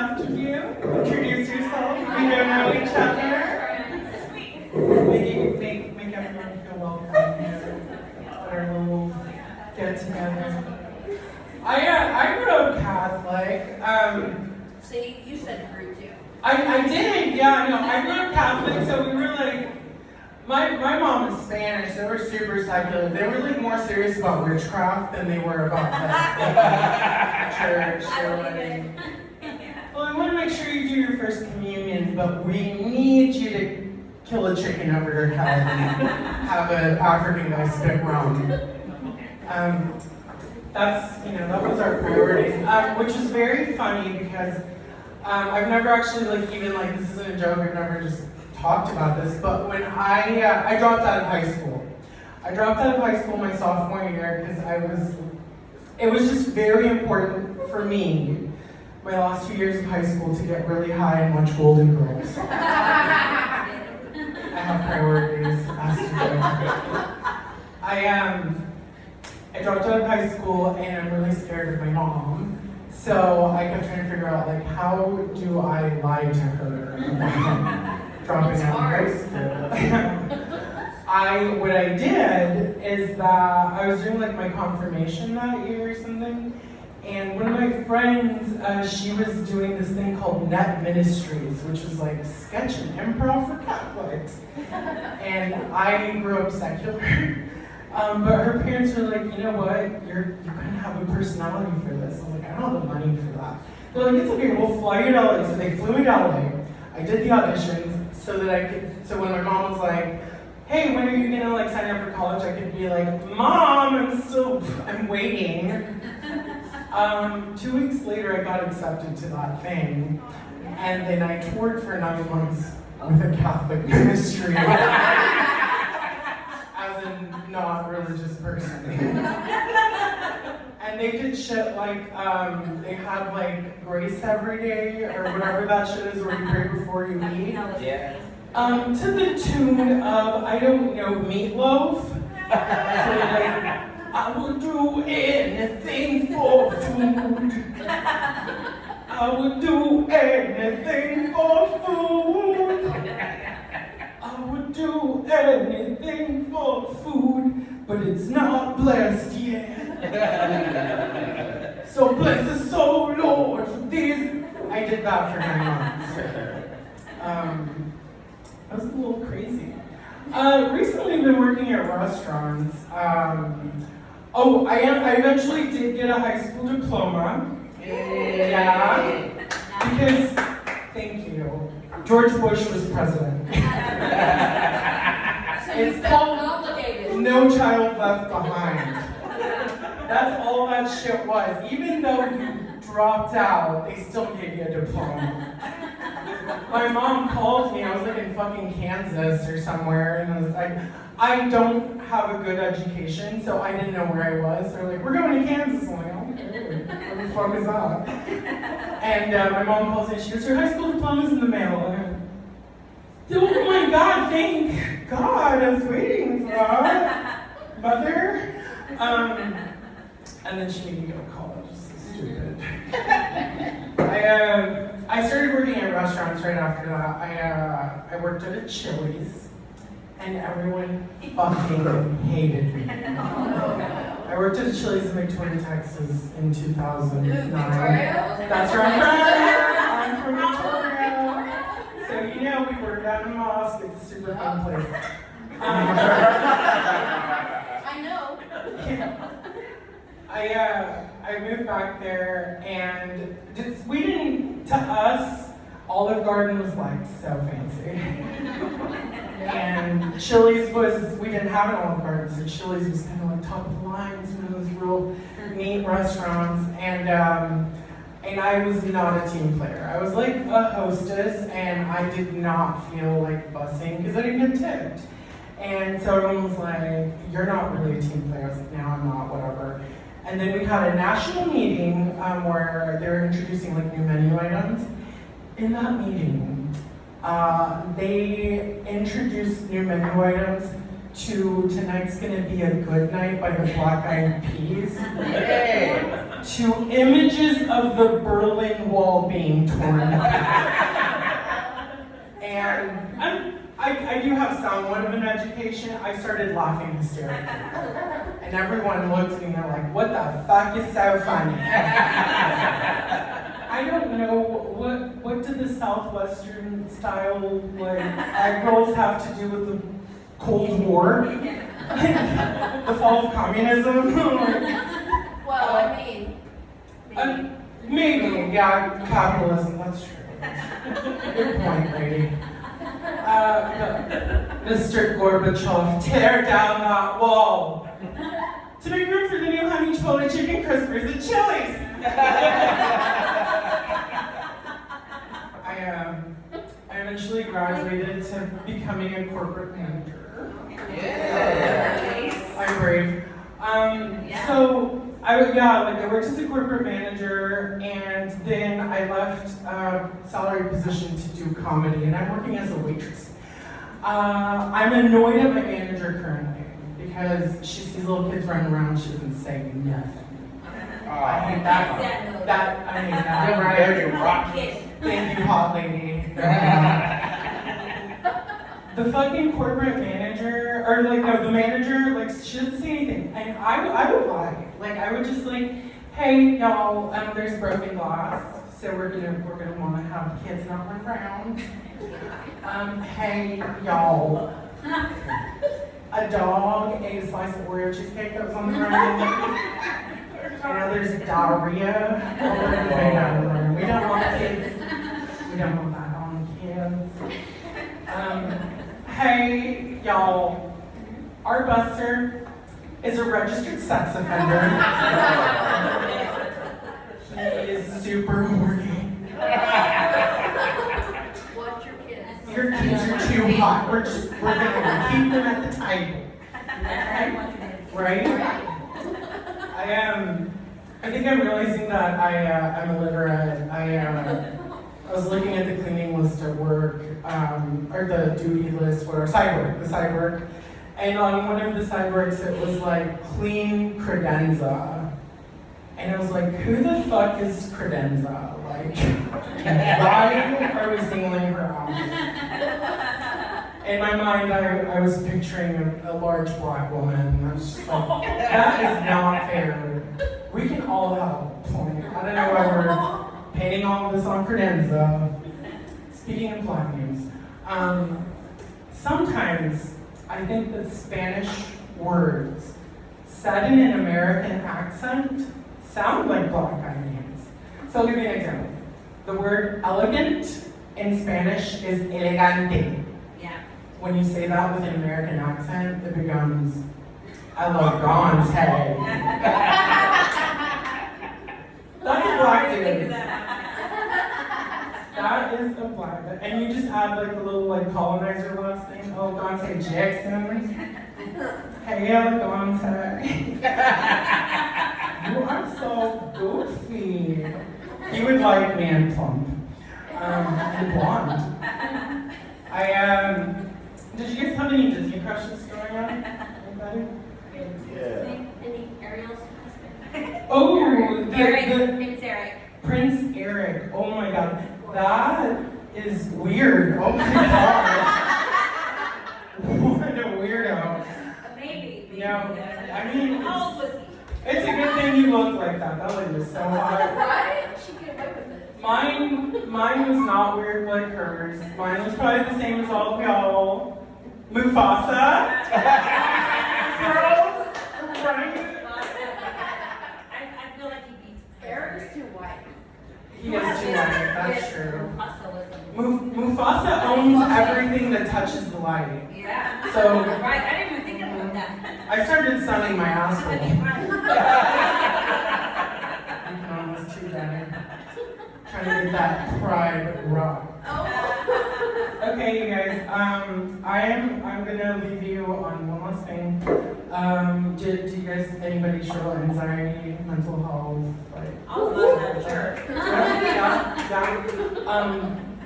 left of you. Introduce yourself. We don't know each other. Make everyone feel welcome here at our little get together. I grew up Catholic. See, you said grew too. I did, yeah, no, I grew up Catholic, so we were like, my mom is Spanish, they were super secular. They were like more serious about witchcraft than they were about the church. Well, I want to make sure you do your first communion, but we need you to kill a chicken over your head and have an African guy spit rum. That was our priority, which is very funny because I've never actually this isn't a joke, I've never just talked about this, but when I dropped out of high school. I dropped out of high school my sophomore year because it was just very important for me, my last 2 years of high school, to get really high and watch Golden Girls. I have priorities, as to do. I dropped out of high school and I'm really scared of my mom. So I kept trying to figure out how do I lie to her about dropping out of high school. What I did is that I was doing my confirmation that year or something, and one of my friends, she was doing this thing called Net Ministries, which was sketch and improv for Catholics. And I grew up secular. But her parents were like, you know what, you're gonna have a personality for this. I was like, I don't have the money for that. They're like, it's okay, we'll fly you to LA. So they flew me to LA. I did the auditions so when my mom was like, hey, when are you gonna sign up for college? I could be like, Mom, I'm waiting. 2 weeks later, I got accepted to that thing. And then I toured for 9 months with a Catholic ministry. Not religious person. And they did shit they had grace every day or whatever that shit is where you pray before you eat. Yeah. To the tune of, I don't know, Meatloaf. So I will do anything for food. I will do anything for food. I would do anything for food, but it's not blessed yet. So bless the soul, Lord, for this. I did that for 9 months. That was a little crazy. Recently I've been working at restaurants. I eventually did get a high school diploma. Yeah. Because, thank you. George Bush was president. It's called complicated. No Child Left Behind. That's all that shit was. Even though you dropped out, they still gave you a diploma. My mom called me, I was in fucking Kansas or somewhere, and I was like, I don't have a good education, so I didn't know where I was. They're like, we're going to Kansas. I'm like, okay, where the fuck is that? And my mom calls me, she goes, your high school diploma's in the mail. And oh my God, thank God, I was waiting for that, mother. And then she made me go to college, it's so stupid. I started working at restaurants right after that. I worked at a Chili's, and everyone fucking hated me. I worked at a Chili's in Victoria, Texas in 2009. That's where I'm from. I'm from Victoria. So we work out in a mosque. It's a super fun place. I know. I moved back there, and to us, Olive Garden was so fancy. And Chili's we didn't have an Olive Garden, so Chili's was kind of top of the line. It's one of those real neat restaurants, and I was not a team player. I was a hostess, and I did not feel like bussing because I didn't get tipped. And so everyone was like, you're not really a team player. I was like, no, I'm not, whatever. And then we had a national meeting where they were introducing new menu items. In that meeting, they introduced new menu items to Tonight's Gonna Be a Good Night by the Black Eyed Peas. to images of the Berlin Wall being torn down. And I do have somewhat of an education. I started laughing hysterically. And everyone looked at me and they're like, what the fuck is so funny? I don't know, what did the Southwestern style, like, egg rolls have to do with the Cold War? The fall of communism? Well, I mean, Maybe, yeah, capitalism, that's true. Good point, lady. Mr. Gorbachev, tear down that wall to make room for the new honey chipotle chicken crispers at Chili's. I eventually graduated to becoming a corporate manager. yeah. I'm brave. So I worked as a corporate manager, and then I left a salary position to do comedy, and I'm working as a waitress. I'm annoyed at my manager currently because she sees little kids running around, she doesn't say nothing. I hate that. I hate that. Thank you, hot lady. The fucking corporate manager, or the manager, she doesn't say anything. And I would lie. I would just hey, y'all, there's broken glass, so we're gonna wanna have kids not run around. Hey, y'all, a dog ate a slice of Oreo cheesecake that was on the ground. I know there's diarrhea all over the room. We don't want kids. We don't want that on kids. Hey, y'all, our buster is a registered sex offender. He is super horny. Watch your kids. Your kids are too hot. We're gonna keep them at the table. Right? I think I'm realizing that I'm illiterate. I was looking at the cleaning list at work, or the duty list for the side work. And on one of the side works, it was clean credenza. And I was like, who the fuck is credenza? Why are we singling her out? In my mind, I was picturing a large black woman. And I was just like, that is not fair. We can all have a point. I don't know why we're painting all of this on credenza. Speaking of black names, sometimes I think that Spanish words said in an American accent sound like black guy names. So I'll give you an example. The word elegant in Spanish is elegante. Yeah. When you say that with an American accent, it becomes elegante. That's a black dude. That is a black dude. And you just add the little colonizer last name, Elegante Jackson. Hey, Elegante. You are so goofy. He would like me and plump. And blonde. Did you guys have any Disney crushes growing up? Anybody? Yeah. Any Ariel's husband? Oh, Prince Eric. Prince Eric. Oh my god. That is weird. Oh my god. What a weirdo. Maybe. No, I mean, Oh, pussy. it's a good thing you look like that. That lady was so hot. Right? She get away with it. Mine was not weird like hers. Mine was probably the same as all of y'all. Mufasa. Girls, right? I feel like he beats Eric is too white. He is too white, that's true. Mufasa was Mufasa owns everything that touches the light. Yeah. So Right, I didn't even think about that. I started sunning my asshole. You can almost too Danny. Trying to get that pride raw. Okay, you guys. I'm gonna leave you on one last thing. Do you guys anybody struggle with anxiety, mental health, All of us, sure.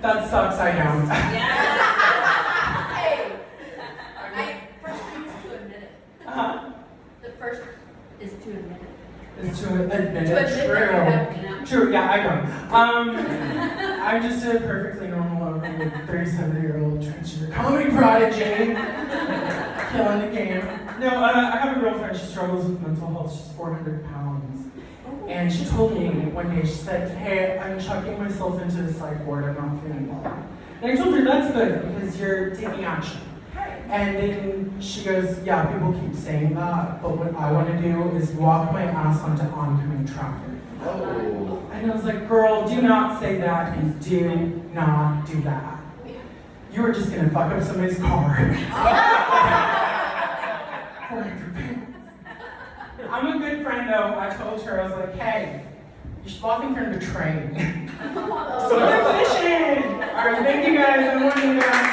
That sucks. I don't. Yeah. Hey. First thing is to admit it. Uh-huh. The first is to admit it. is to admit To it. admit True. that you have, True, yeah, I don't. I'm just a perfectly normal, overweight, 37-year-old transgender comedy prodigy. Killing the game. No, I have a girlfriend, she struggles with mental health, she's 400 pounds. And she told me one day, she said, hey, I'm chucking myself into the psych ward, I'm not feeling well. And I told her, that's good, because you're taking action. And then she goes, yeah, people keep saying that, but what I want to do is walk my ass onto oncoming traffic. Oh. And I was like, girl, do not say that, and do not do that. You are just gonna fuck up somebody's car. 400 pounds. I'm a good friend though. I told her, I was like, hey, you should walk in front of a train. So I'm fishing! Alright, thank you guys, I'm Juanita.